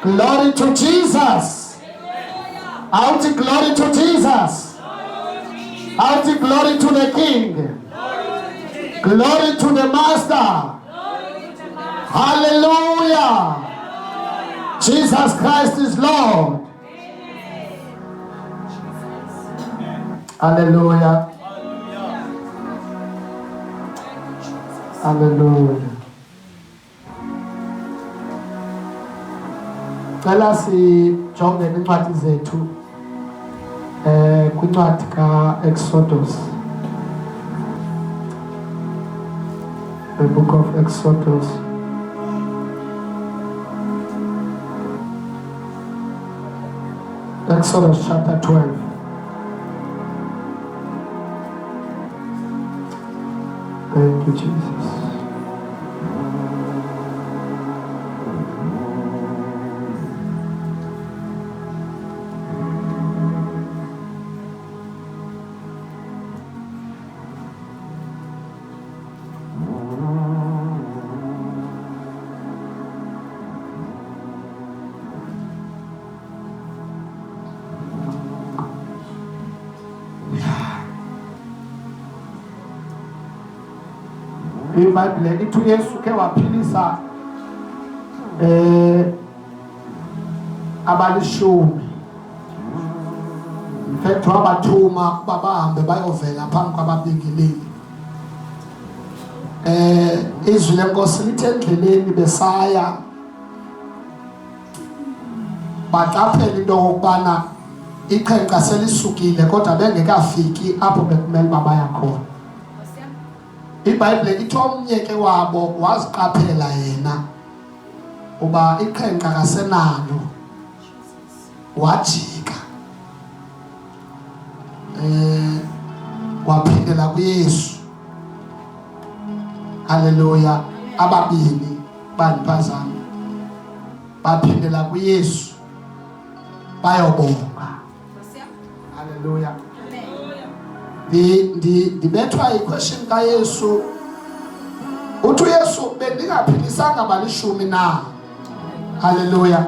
Glory to Jesus. Out glory to Jesus. Out glory to the King. Glory to the Master. Hallelujah. Jesus Christ is Lord. Hallelujah. Hallelujah. Cela sijonge incwadi zethu kwincwadi ka-Exodus. The book of Exodus. Exodus chapter 12. Thank you, Jesus. iBhayibhile ithi uYesu ke waphilisa abalishumi. In fact wabathuma ukuba bahambe bayovela phambi kwababingeleli. Izwi lenkosi lithe endleleni besaya baqaphela into yokubana iqhenqa selisukile kodwa bengekafiki apho bekumele babaya khona. iBhayibhile ithi omnye ke wabo waziqaphela yena uba iqhenqa kasenalo wajika waphindela kuYesu. Haleluya. Ababili baniphazama baphindela kuYesu bayobonga. Haleluya. Ndibethwa iquestion kaYesu. Uthi uYesu bendingaphilisanga abalishumi na? Haleluya.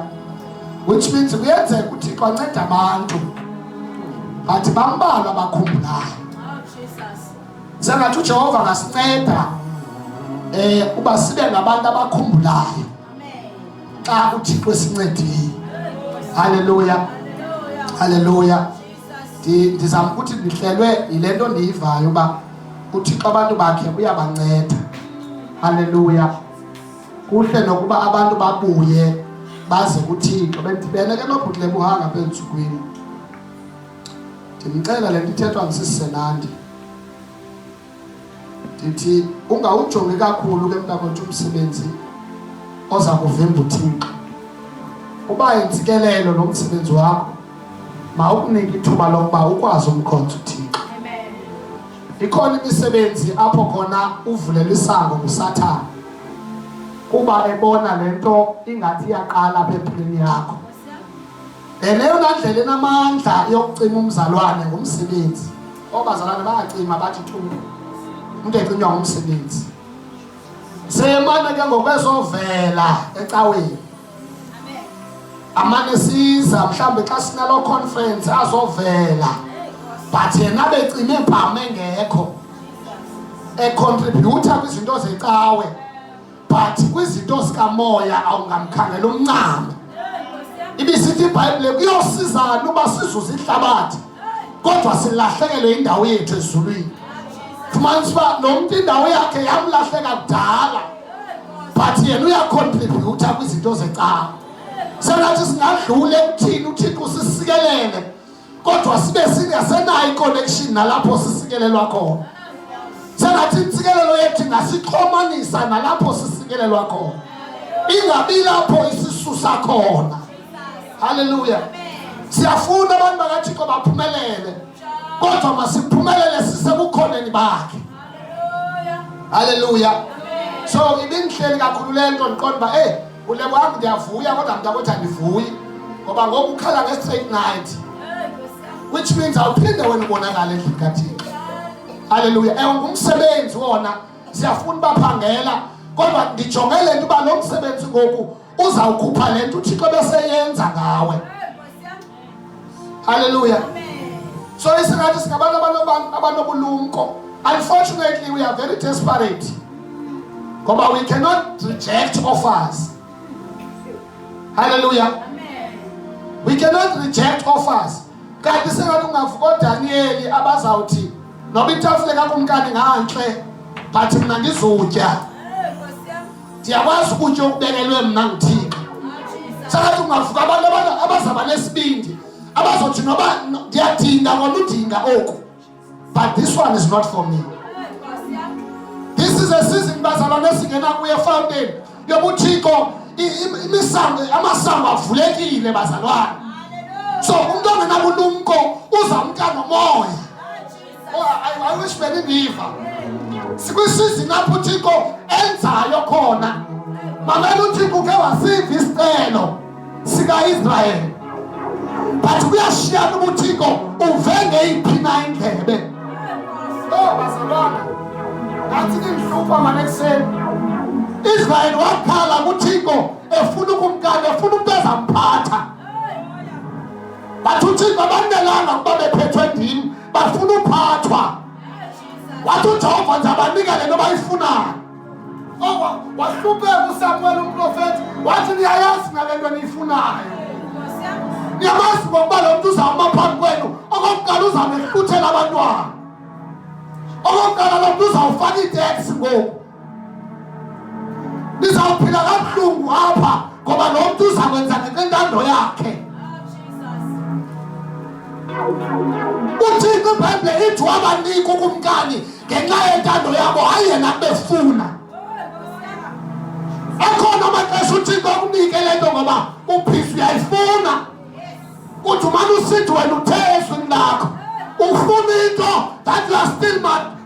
Which means kuyenzeka ukuthi kwanceda abantu but bambalwa abakhumbulayo. Sengathi uJehova ngasinceda uba sibe ngabantu abakhumbulayo xa uThixo esincedile. Haleluya. Haleluya. Ndizama ukuthi ndihlelwe yile nto ndiyivayo uba uThixo abantu bakhe uyabanceda. Haleluya. Kuhle nokuba abantu babuye baze kuThixo. Bendibene ke nobhutle buhanga phensukwini. Ndimcela le nto ithethwa ngisisenandi. Ndithi ungawujongi kakhulu ke mntakwethu umsebenzi oza kuvimba uThixo. Uba intsikelelo nomsebenzi wakho mawukunike ithuba lokuba ukwazi umkhonza uThixo. Amen. Ikhona imisebenzi apho khona uvulela isango kuSathane kuba ebona lento ingathi iyaqala apha empilweni yakho. Leyo ndlela enamandla yokucima umzalwane ngumsebenzi. Obazalwane bayacima bathi thumbu. Umuntu eqinywa ngumsebenzi. Semane ke ngokwezovela ecaweni. Amane siza mhlambe xa sinalo conference azovela but yena becime bhame ngekho contributor kwizinto zecawe but kwizinto zikamoya awungamkhangela umncamo. Ibisithi iBhayibhile kuyosizana uba sizuze ihlabathi kodwa silahlekelwe indawo yethu ezulwini. Fumanisa uba nomuntu indawo yakhe yamlahleka kudala but yena uyacontributor kwizinto zecawe. Sengathi singadlule ukuthini uThixo sisikelele kodwa sibe singasenayo iconnection nalapho sisikelelwa khona. Sengathi intsikelelo yethu ngasixhomanisa nalapho sisikelelwa khona. Ingabi lapho isisusa khona. Haleluya. Siyafuna abantu bakaThixo baphumelele kodwa masiphumelele sisebukhoneni bakhe. Haleluya. So ibinhleli kakhulu lento ndiqonda ba ulebo wami ndiyavuya kodwa mntakwethu andivuyi ngoba ngoku ukhala nge-straight night, which means awuphinde wena ubonakala endlini kaThixo. Haleluya. Ngumsebenzi wona siyafuna baphangela kodwa ndijongele nto uba lo msebenzi ngoku uzawukhupha lento uThixo bese yenza ngawe. Hallelujah. So isingathi singabantu abanobulumko. Unfortunately, we are very desperate. Ngoba we cannot reject offers. Hallelujah. We cannot reject offers. Kanti sengathi ungavuka Daniel abazawuthi noba itafule kakumkani nganhle but mina ngizutya. Ndiyakwazi ukutya okubekelwe mina ngithini. Sengathi ungavuka abantu abazaba nesibindi abazothi noba ndiyadinga ngoba udinga oku. But this one is not for me. This is a season bazalwane singena kuye fountain yobuthiko amasango avulekile bazalwane. So umuntu ongenabulumko uzamka nomoya. I wish beniniva. Sikwisizini lapho uThixo enzayo khona. Mamela uThixo ke wasiva isicelo sika Israel. But kuyashiyana uThixo uvenge iphina indlebe. Oh bazalwane. Ngathi ngihlupa manekuseni. Israel wakhala kuThixo efuna ukumkanda efuna umuntu ezamphatha. But uThixo abanelanga kuba bephethwe ndim bafuna uphathwa. Wathi uJehova nzabanika le nto bayifunayo. Oh wahlupheka uSamuel umprofeti wathi niyayazi ngale nto niyifunayo. Niyamazi ngokuba lo muntu uzawuma phambi kwenu okokuqala uzawuhluthela abantwana. Okokuqala lo muntu uzawufaka iteksi ngoku. Nizawuphila kabuhlungu apha ngoba lo muntu uzakwenza ngentando yakhe. uThixo iBhayibheli ithi wabanika ukumkani ngenxa yentando yabo hayi yena befuna. Akhona amaxesha uThixo akunike lento ngoba uphisa uyayifuna. Uthi umane usithi wena uthe eswini lakho ufuna into that you are still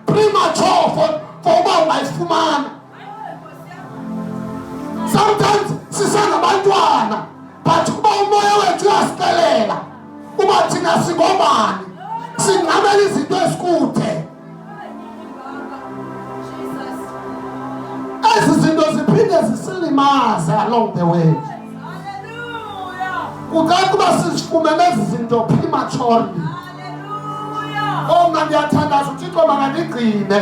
premature for uba ungayifumana. Sometimes sisangabantwana but kuba umoya wethu uyasikelela uba thina singobani sinqabela izinto ezikude. Ezi zinto ziphinde zisilimaze along the way. Kukanti uba sizifumene ezi zinto prematurely. Oh mna ndiyathandaza uThixo makandigcine.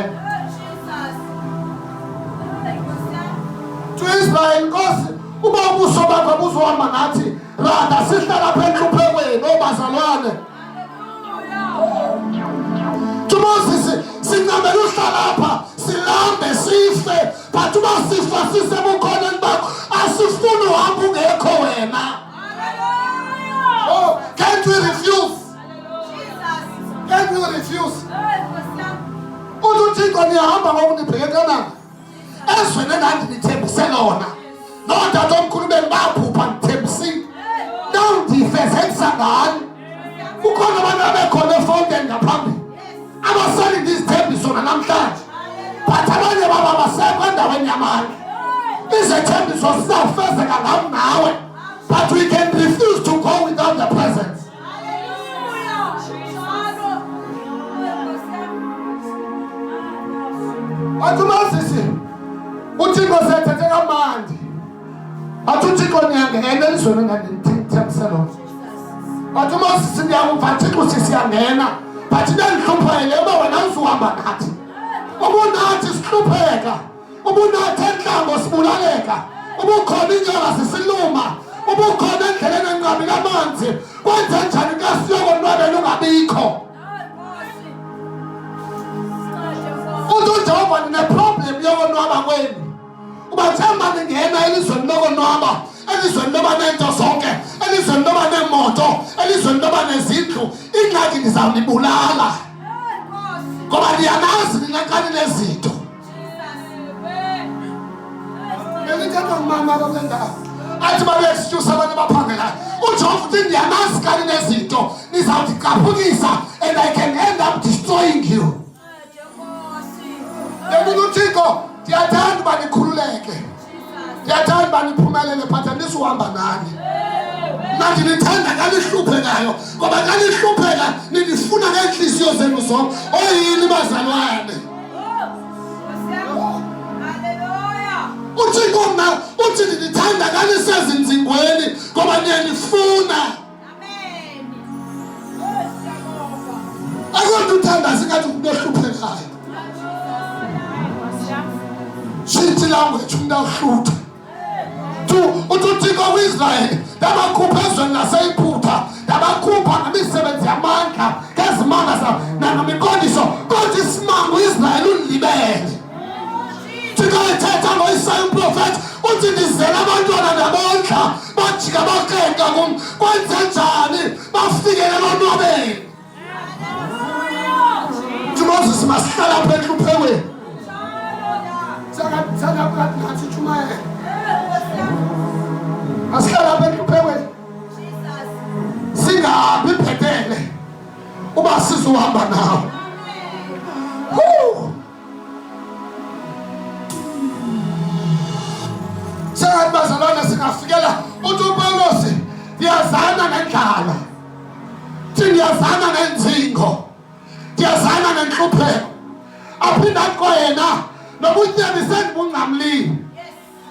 To Israel Nkosi uba ubuso bakho buzohamba nathi rada sihlala apha enhluphekweni obazalwane. To Moses sincamela uhlala apha silambe sife but uba sifa sisebukhoneni bakho asifuni uhamba ungekho wena. Oh, can't we refuse? Can't we refuse? uThixo niyahamba ngokunibheke kanani ezweni engandinithembise lona nodade omkhulu beni baphupha ngithembisile nawundifezekisa ngani. Kukhona abantu abekhona efountain ngaphambili abasalinde izithembiso nanamhlanje but abanye baba basekho endaweni yamandla. Izithembiso zizawufezeka ngam nawe but we can refuse to go without the presence. Wathi uMoses uThixo sethethe kamandi. Wathi uThixo niyangena elizweni engandinithembise lona. Wathi uMoses ndiyakuva Thixo sisiyangena but nendihluphele uba wena uzuhamba nathi. Ubunathi sihlupheka ubunathi entlango sibulaleka ubukhona inyoka zisiluma ubukhona endleleni enqabi kamanzi kwenze njani ka siyokonwabela ungabikho. uJehova nine-problem yokonwaba kwenu. Ubathemba ningena elizweni lokonwaba, elizweni loba nento zonke, elizweni loba nemoto, elizweni loba nezindlu, ingxaki nizawunibulala ngoba niyanazi ninekani nezinto. Elithanda ngimama kabendayo athi babe-excuse abantu baphangelayo. uJehova uthi ndiyanazi kani nezinto nizawuthi caphukisa and I can end up destroying you. uThixo ndiyathanda uba nikhululeke, ndiyathanda uba niphumelele but andisuhamba nani. Mna ndinithanda nganihluphekayo ngoba nganihlupheka nindifuna ngeenhliziyo zenu zonke. Oyini bazalwane? uThixo mna uthi ndithanda kanisezinzingweni ngoba niyanifuna. Amen. Akonto uthanda singathi umuntu ohluphekayo. Shithi language umuntu ahlupha. Uthixo kwi-Israyeli ndabakhupha ezweni laseyiphupha, ndabakhupha ngemisebenzi yamandla ngezimanga zabo nangemiqondiso, kodwa isimanga u-Israyeli undilibele. Thixo ethetha ngo-Isaya umprofethi uthi ndizela abantwana nabondla bajika bakrenka kum, kwenze njani bafikele lonwabeni. Moses masihlala apha enhluphekweni. Sangaphakathi ngathi Tshumayela. Masihlala apha enhluphekweni. Singahambi bhetele uba sizohamba nawe. Sengathi bazalwane singafikela uthi uPawulos ndiyazana nendlala, ndiyazana nenzingo, ndiyazana nenhlupheko, aphinda athi yena nobutyebi sendibungqamlile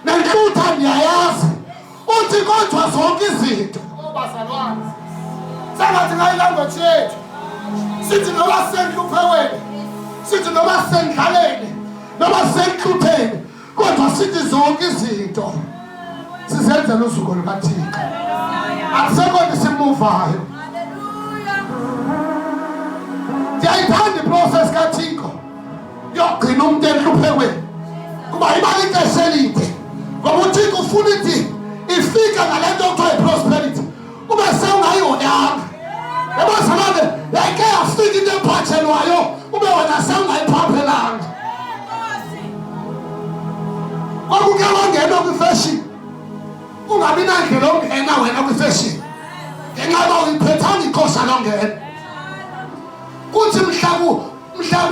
nenhlutha ndiyayazi, uthi kodwa zonke izinto. Bazalwane sengathi ngayilanguage yethu sithi noba senhluphekweni, sithi noba sendlaleni, noba senhlupheni, kodwa sithi zonke izinto sizenzela usuku lukaThixo. Akusekho nto simuvayo. Ndiyayithanda iprocess kaThixo yokugcina umuntu enhluphekweni kuba ibala ixesha elide, ngoba uThixo ufuna ithi ifika ngale nto kuthiwa yi-prosperity ube sewungayihoyanga. Ebazalwane yayike yafika into ephatshelwayo ube wena sewungayiphaphelanga. Kwakuke wangena kwifashion ungabi nandlela ongena wena kwifashion ngenxa yoba uyiphethanga ikhosa longena. Kuthi mhla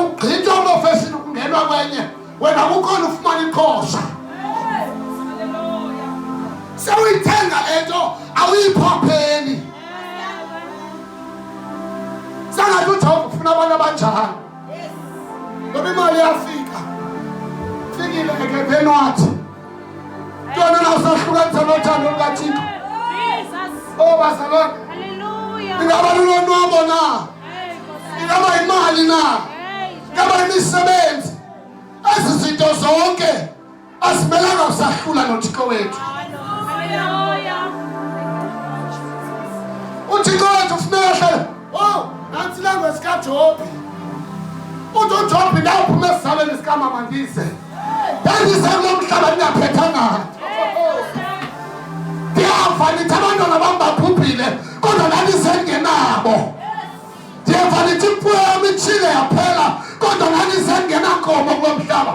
ugqitwa kuloo fashion kungenwa kwenye wena kukhona ufumana ikhosa. Sewuyithenga le nto awuyiphapheli. Sangathi uJehova ufuna abantu abanjani. Ngoba imali yafika fikile ekepeni wathi ntona nawusahlukanisa nothando lukaThixo. Bazalwane, ingaba lulonwabo na, ingaba imali na, ingaba imisebenzi, ezi zinto zonke asimelanga usahlula noThixo wethu. uThixo wethu ufuneka hlale nantsi language kaJobi. Uthi uJobi ndawuphuma esizalweni sikamama ndize ndandise kulo mhlaba ndingaphethanga. Ndiyava nithi abantwana bam babhubhile kodwa ndandisengenabo. Ndiyeva nithi imfuyo yam itshile yaphela kodwa ndandisengenankomo kulo mhlaba.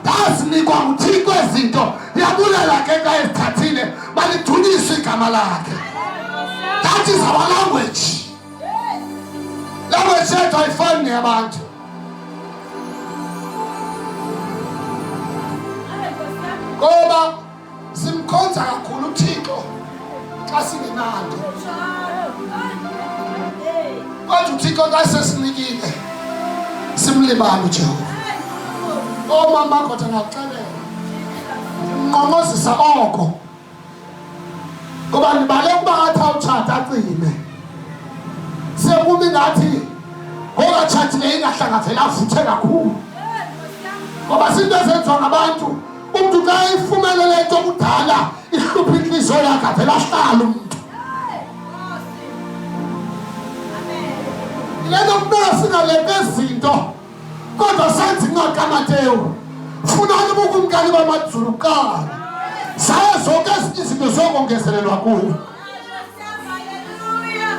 Ndazinikwa nguThixo ezinto, ndiyabulela ke xa ezithathile malidunyiswe igama lakhe. That is our language. Language yethu ayifani neyabantu. Ngoba simkhonza kakhulu uThixo xa singenanto. Kodwa uThixo xa sesinikile simlibala uJehova. Omama kodwa ngakuxelela nqonqozisa oko ngoba ndibale ukuba ngathi awutshata acime. Sekumi ngathi ngokatshatileyo ingahlangavela avuthe kakhulu, ngoba zinto ezenziwa ngabantu. Umuntu xa ifumene le nto kudala ihlupha inhliziyo yakhe avela ahlala umuntu. Ile nto kumele singaleke zinto kodwa senze incwadi kaMateyu. Funani ubukumkani bamazulu kuqala, zaye zonke ezinye izinto zokongezelelwa kuyo.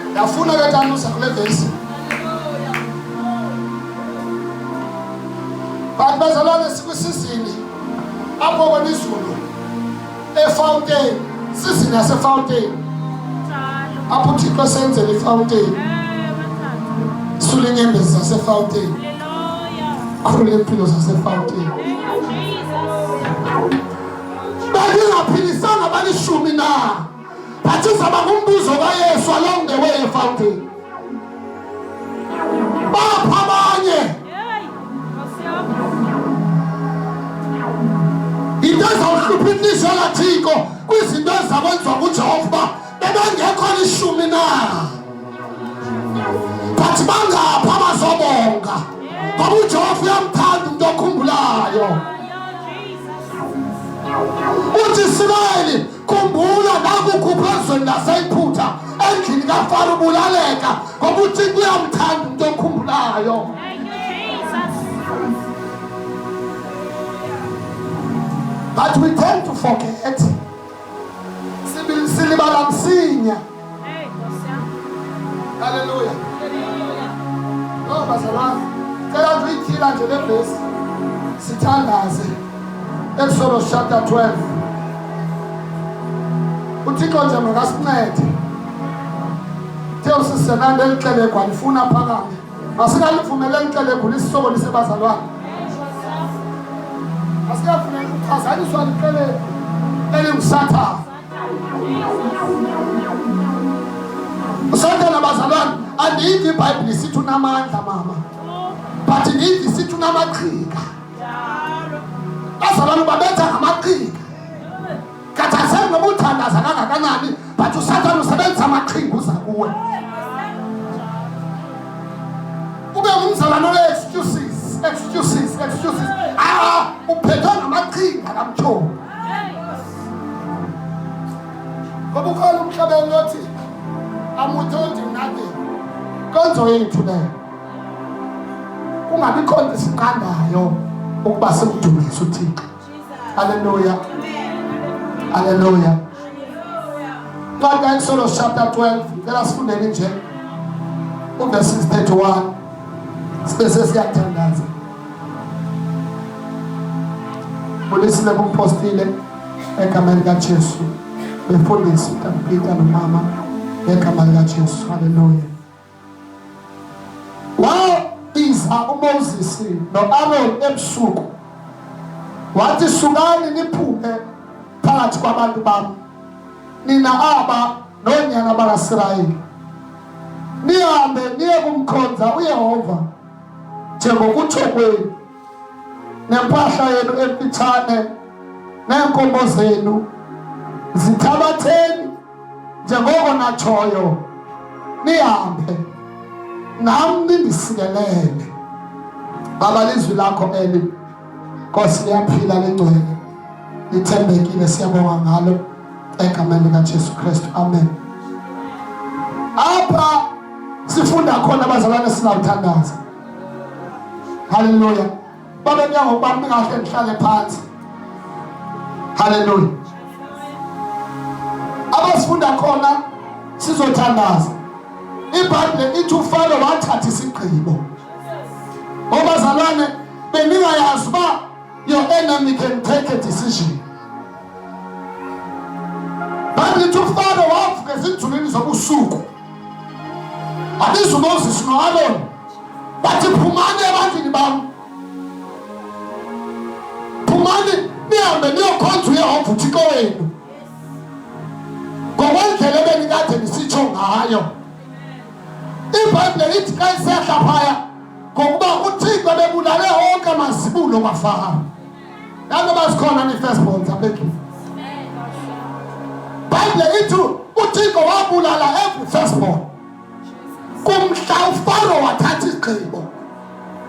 Ndiyafuna ke tanusa kule vesi. Bantu bazalwane sikwisizini apho kwenizulu eFountain, sizini yaseFountain apho uThixo senzele iFountain, sule inyembezi zaseFountain, khulule impilo zaseFountain. Bengingaphilisanga balishumi na bathi uzaba ngumbuzo kaYesu along the way eFountain. Bapha abanye into ezawuhlupha bahlupha inhliziyo laThixo kwizinto ezakwenziwa nguJehova bebengekho lishumi na. Bathi bangapha bazobonga ngoba uJehova uyamthanda umuntu okhumbulayo. Uthi Israyeli khumbula nakukhupha ezweni laseyiphutha endlini kaFaro ubulaleka ngoba uThixo uyamthanda umuntu okhumbulayo. But we tend to forget. Silibala msinya. Hallelujah. Oh bazalwane, cela uyithila nje le verse. Sithandaze. Exodus chapter 12. uThixo nje makasincede. Theo sisenande lihleleko alifuna phakame. Asikalivumele lihleleko lisisoko lisebazalwane. Asikafuna ukuphazanyiswa lihleleko elingusatha. Usonke nabazalwane andithi iBhayibheli sithi unamandla mama. But ndithi sithi unamaqhinga. Bazalwane babetha ngamaqhinga. Kathase ngoba uthandaza kangakanani but uSathane usebenzisa amaqhinga uza kuwe. Ube ngumzalwane ole-excuses. Uphethwe ngamaqhinga kamthombo. Ngoba ukhona umhlabeni othi amuthonti nothing. Konzo yethu le. Kungabi khona isiqandayo ukuba simdumise uThixo. Hallelujah. Hallelujah. God Exodus chapter 12. Let us fundeni nje. Verse 31. Sibese siyathandaza. Ulisile kumpostile egameni kaJesu. Befundisa uThixo nomama egameni kaJesu. Hallelujah. Wabiza uMoses noAaron ebusuku. Wathi sukani niphume phakathi kwabantu bami. Nina aba nonyana bakaIsrayeli. Nihambe niye kumkhonza uYehova njengokutsho kwenu. Nempahla yenu emfitshane neenkomo zenu zithabatheni njengoko natshoyo. Nihambe nami nindisikelele. Baba lizwi lakho eli Nkosi liyaphila lengcwele lithembekile siyabonga ngalo egameni likaJesu Kristu. Amen. Apha sifunda khona abazalwane sinawuthandaza. Hallelujah. Baba ngiyango bami kahle ngihlale phansi. Hallelujah. Abasifunda khona sizothandaza. iBhayibheli ithi uFaro wathatha isigqibo. Abazalwane beningayazi uba your enemy can take a decision. Bhayibheli ithi uFaro wavuka ezinzulwini zobusuku. Abiza uMoses noAaron bathi phumani ebantwini bami. Phumani nihambe niyokhonza uYehova uThixo wenu ngokwendlela ebenikade nisitsho ngayo. iBhayibheli ithi xa isehla phaya ngokuba uThixo bebulale onke amazibulo kwaFaro. Labo basikhona ni-firstborns abethu. iBhayibheli ithi uThixo wabulala every firstborn. Kumhla uFaro wathatha isigqibo.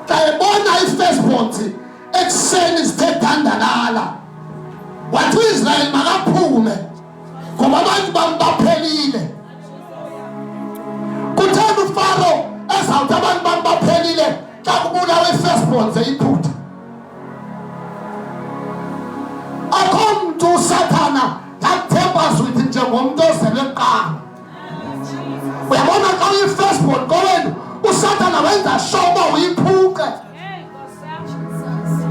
Xa ebona i-firstborns ekuseni zithe dandalala wathi uIsrayeli makaphume ngoba abantu bami baphelile. Kuthanda uFaro ezawuthi abantu bami baphelile xa kubulawa i-firstborns eyiphutha. Akho mntu uSathana akuthembaza ukuthi njengomuntu ozelwe kuqala. Uyabona xa uyi-firstborn kowenu uSathana wenza sure uba uyiphuke.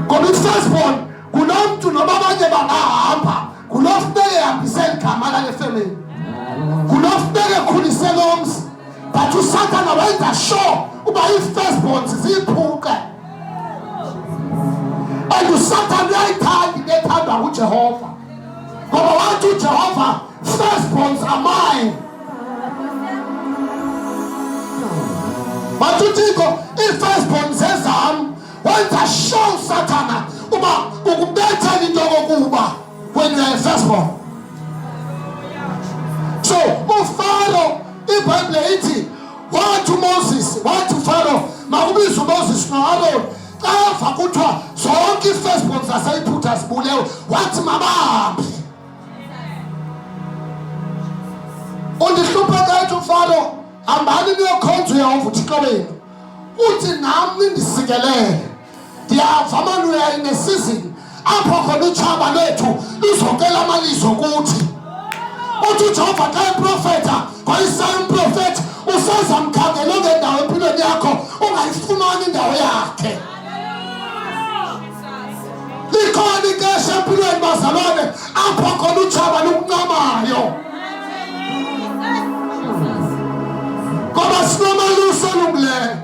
Ngoba i-firstborn kulo mntu noba abanye bangahamba kulo funeke ehambisele igama lale family. Kulo funeke ekhulisele umzi. But uSathana wenza sure uba i-firstborns ziyiphuke. And uSathana uyayithanda into ethandwa nguJehova. Ngoba wathi uJehova firstborns are mine. Wathi uThixo i-firstborns zezam. Wenza sure uSathana uba ukubethela into kokuba when the firstborn. So uFaro iBhayibheli ithi wathi Moses wathi uFaro makubizwe Moses noAaron xa kuthiwa zonke i-firstborn zaseYiphutha zibulewe wathi mabahambe. Undihlupha kathi uFaro hambani niyokhonza uYehova uThixo wenu. Uthi nami ndisikelele ndiyava manuya in a season apho khona utshaba lwethu luzokela amalizwi kuthi. Uthi uJehova xa eprofetha ngoyisaya umprofethi usazamkhangela ngendawo empilweni yakho ungayifumani indawo yakhe. Likhona ixesha empilweni bazalwane apho khona utshaba lukuncamayo. Ngoba sinomalusi olungileyo.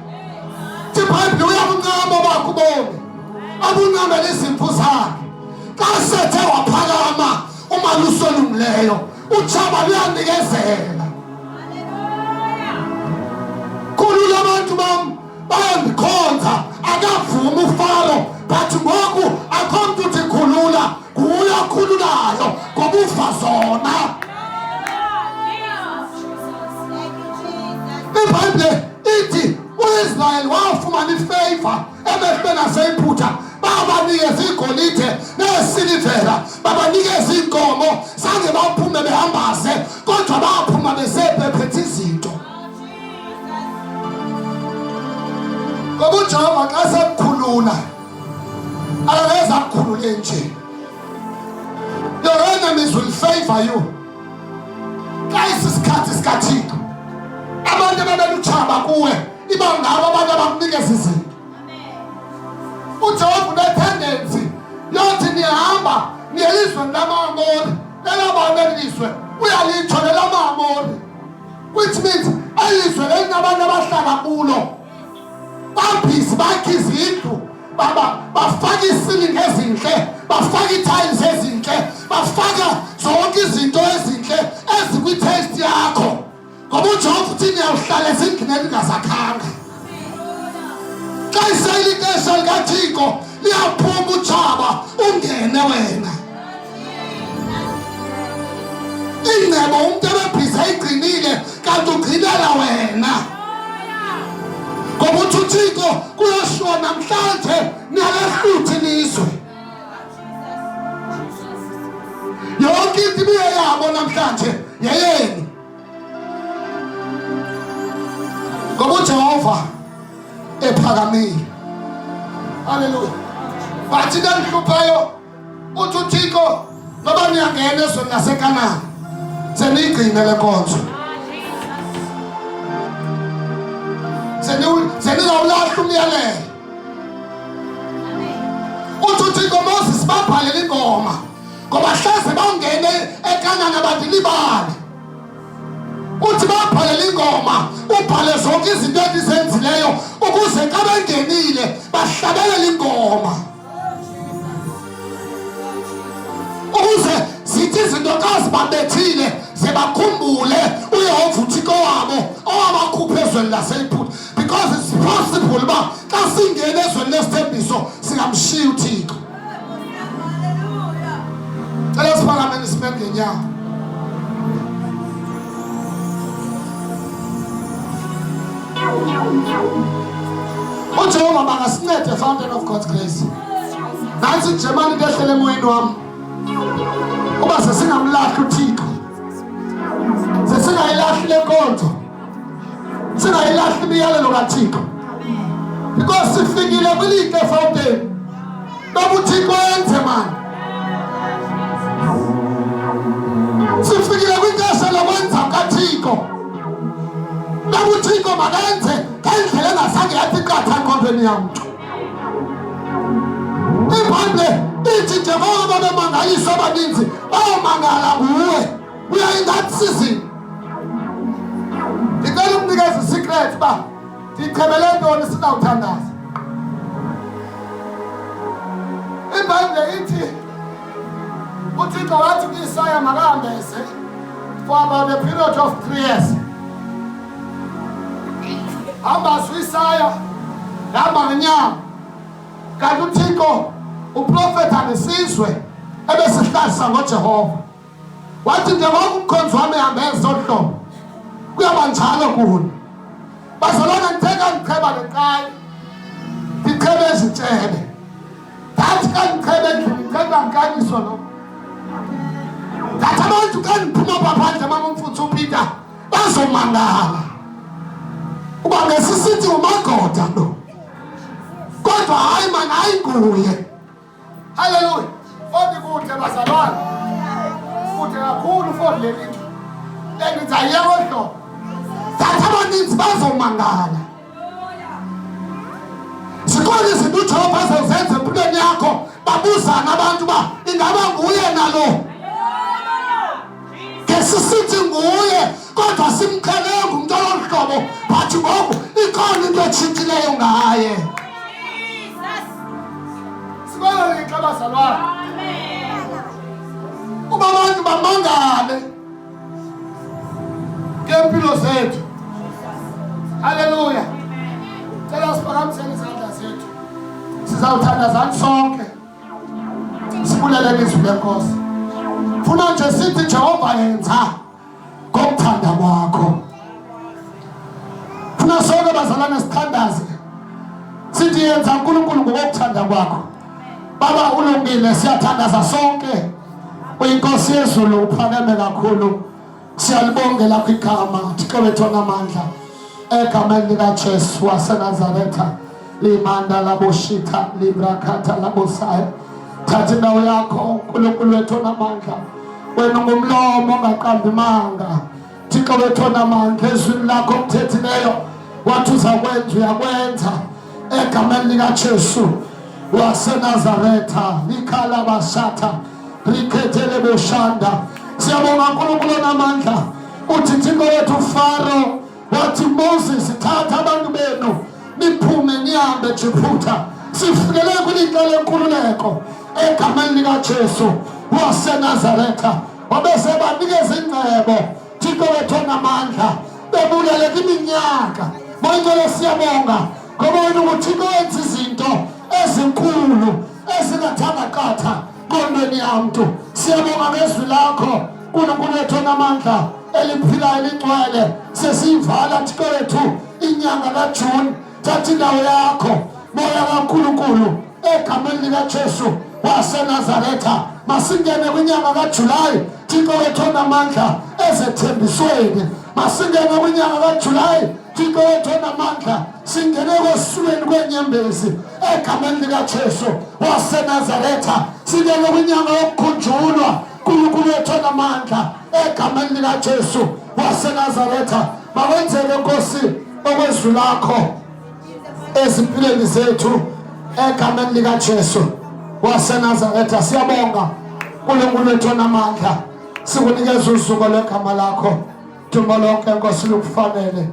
iBhayibheli uyakuncama bakho bonke abuncamela izimpu zakhe. Xa sethe waphakama umalusi olungileyo utshaba luyanikezela. Khulula abantu bam bayandikhonza akavumi uFaro but ngoku akho mntu uthi khulula nguye okhululayo ngoba ufa zona. iBhayibheli ithi uIsrael wafumana ifavor emehlweni aseYiphutha babanikeza igolide nesilivera babanikeza inkomo zange baphume behambaze kodwa baphuma besebephethe izinto. Ngoba uJehova xa sekukhulula akakeza kukhulule nje. Your enemies will favor you. Xa isisikhathi sikaThixo abantu ababelutshaba kuwe iba ngabo abantu abakunikeza izinto. uJehova unetendency yothi niyahamba niyelizweni lamaAmori elabona elizwe uyalitsho lelamaAmori, which means elizwe lelinabantu abahlala kulo babhizi bakhe izindlu bafaka isilingi ezinhle bafaka itiles ezinhle bafaka zonke izinto ezinhle ezikwitaste yakho. Ngoba uJehova uthi niyawuhlala ezindlini elingazakhanga. Xa isayile ixesha likaThixo liyaphuma utshaba ungene wena. Ingcebo umuntu ebebhizi ayigcinile kanti ugcinela wena. Ngoba uthi uThixo kuyoshiwo namhlanje niyalahluthi ilizwe. Yonke into ibiye yabo namhlanje yeyeni. Ngoba uJehova ephakamile. Haleluya. Bathi ndamhluphayo uthi uThixo noba niyangena ezweni laseKanani seniyigcine le nkonzo. Senizawulahla umyalelo. Uthi uThixo Moses babhalela ingoma ngoba hleze bangene eKanani abadilibali. Uthi babhalela ingoma ubhale zonke izinto ezizenzileyo ukuze xa bengenile bahlabelele ingoma. Ukuze zithi izinto xa zibabethile zibakhumbule uYehova uThixo wabo owabakhupha ezweni laseYiphutha, because it's possible uba xa singene ezweni lesithembiso singamshiya uThixo. Cela siphakameni sime ngenyawo. uJehova makasincede Fountain of God's Grace. Nansi nje manje into ehlele emoyeni wami uba sesingamlahli uThixo, sesingayilahli le nkonzo, singayilahli imiyalelo kaThixo, because sifikile kwilike Fountain noba uThixo enze mani. Sifikile kwixesha lokwenza kaThixo noba uThixo makenze ngendlela engazange yathi qatha engqondweni yamntu. iBhayibheli ithi Jehova bemangaliswa abaninzi bayomangala nguwe. We are in that season. Ndicela ukunikeza isecret uba ndichebele ntoni sizawuthandaza. iBhayibheli ithi uThixo wathi kuIsaya makahambeze for about a period of 3 years. Hamba suIsaya hamba ngenyama kanti uThixo uprofetha nesizwe ebesihlasa ngoJehova wathi njengoba umkhonzi wami ehamba ezodlomo kuyaba njalo kulo bazalwana ngitheka ngicheba leqayi ngichebe izitshebe ngathi ka ngichebe endlini ngicheba ngikanyiso lo ngathi abantu ka ngiphuma phandle mama umfuthu uPeter bazomangala uba ngesisithi umagoda lo kodwa hayi man hayi kuye haleluya fodi kude bazalwana kude kakhulu fodi lelinto engizayiyelo thatha abaninzi bazomangala sikhona izinto uJehova azozenza empilweni yakho babuzana abantu ba ingaba nguye nalo ngesisithi nguye kodwa simqhele ngumuntu olhlobo bathi ngoku ikhona into etshintshileyo ngaye sibona lixa bazalwana uba abantu bamangale ngempilo zethu haleluya cela siphakamiseni izandla zethu sizawuthandazana sonke sibulele izwi lenkosi funa nje sithi Jehova yenza ngokuthanda kwakho funa sonke bazalwane sithandaze sithi yenza uNkulunkulu ngokuthanda kwakho baba ulungile siyathandaza sonke uyinkosi yezulu uphakeme kakhulu siyalibongela kwigama Thixo wethu onamandla egameni likaJesu waseNazaretha limanda laboshita librakata labosaya thatha indawo yakho uNkulunkulu wethu onamandla wena ngumlomo ongaqambi manga Thixo wethu onamandla ezwini lakho okuthethileyo wathi uzakwenza uyakwenza egameni likaJesu waseNazaretha likhala bashatha rikethele boshanda siyabonga uNkulunkulu onamandla uthi Thixo wethu Faro wathi Moses thatha abantu benu niphume nihambe eJiphuta sifikele kwilixha lenkululeko egameni likaJesu waseNazaretha wabese banikeza ingcebo Thixo wethu onamandla bebulele kwiminyaka bonke siyabonga ngoba wena ukuthi wenza izinto ezinkulu ezingathangaqatha ngondweni yamuntu siyabonga ngezwi lakho uNkulunkulu wethu onamandla eliphilayo ligcwele sesivala Thixo wethu inyanga kaJune thatha indawo yakho moya kaNkulunkulu egameni likaJesu waseNazaretha masingene kwinyanga kaJulayi Thixo wethu onamandla ezethembisweni masingene kwinyanga kaJulayi Thixo wethu onamandla singene kwesulweni kwenyembezi egameni likaJesu waseNazaretha singene kwinyanga yokukhunjulwa uNkulunkulu wethu onamandla egameni likaJesu waseNazaretha makwenzeke Nkosi okwezwi lakho ezimpilweni zethu egameni likaJesu waseNazaretha siyabonga uNkulunkulu wethu onamandla sikunikeza usuku lwegama lakho dumo lonke Nkosi lukufanele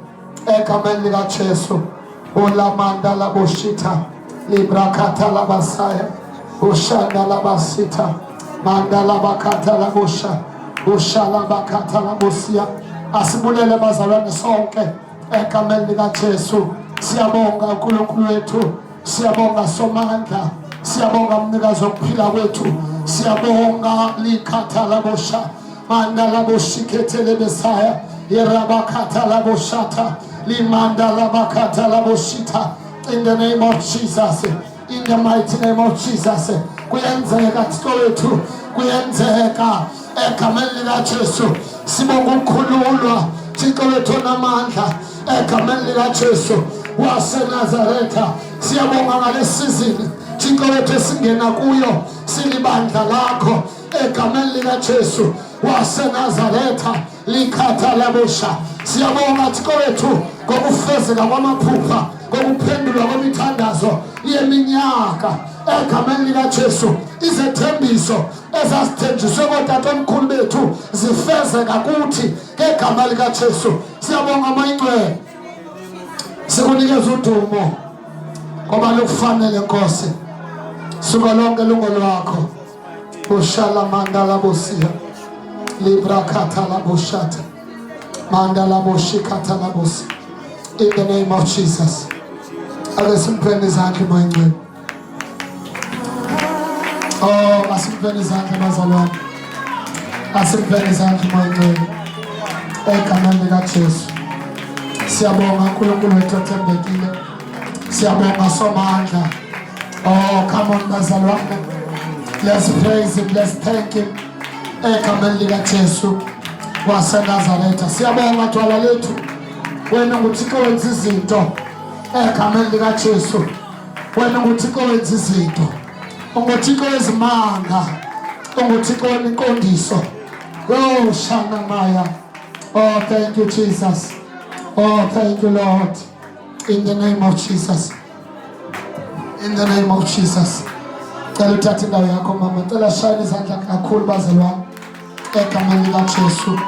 egameni likaJesu olamanda laboshita librakata labasaya ushanda labasita mandala bakata labosha ushala bakata labosia asibulele bazalwane sonke egameni likaJesu siyabonga uNkulunkulu wethu siyabonga somandla siyabonga mnikazi wokuphila kwethu siyabonga likata labosha mandala boshikethele besaya yerabakata laboshata limanda labakata laboshita in the name of Jesus in the mighty name of Jesus kuyenzeka Thixo wethu kuyenzeka egameni likaJesu sibonga ukukhululwa Thixo wethu onamandla egameni likaJesu waseNazaretha siyabonga ngalesizini Thixo wethu esingena kuyo silibandla lakho egameni likaJesu waseNazaretha likhatha labosha siyabonga Thixo wethu ngokufezeka kwamaphupha ngokuphendulwa kwemithandazo yeminyaka egameni likaJesu izethembiso ezasithenjiswe kodwa omkhulu bethu zifezeka kuthi ngegama likaJesu siyabonga amayingcwele sikunikeza udumo ngoba lukufanele Nkosi suka lonke lungo lwakho ushala mandala bosia librakata la boshata mandala boshikata la bosia in the name of Jesus. Ake simpheni izandla moyingcwele Oh, asimpeni izandla bazalwane. Asimpeni izandla manje. Egameni likaJesu. Siyabonga uNkulunkulu wethu othembekile. Siyabonga somandla. Oh, come on bazalwane. Let's praise him, let's thank him. Egameni likaJesu waseNazaretha. Siyabonga thwala lethu. Wena nguThixo wenza izinto. Egameni likaJesu. Wena nguThixo wenza izinto. UnguThixo wezimanga. UnguThixo wemiqondiso. Oh, Shana Maya. Oh, thank you, Jesus. Oh, thank you, Lord. In the name of Jesus. In the name of Jesus. Cela uthathe indawo yakho mama. Cela shayina izandla kakhulu bazalwane. Egameni likaJesu.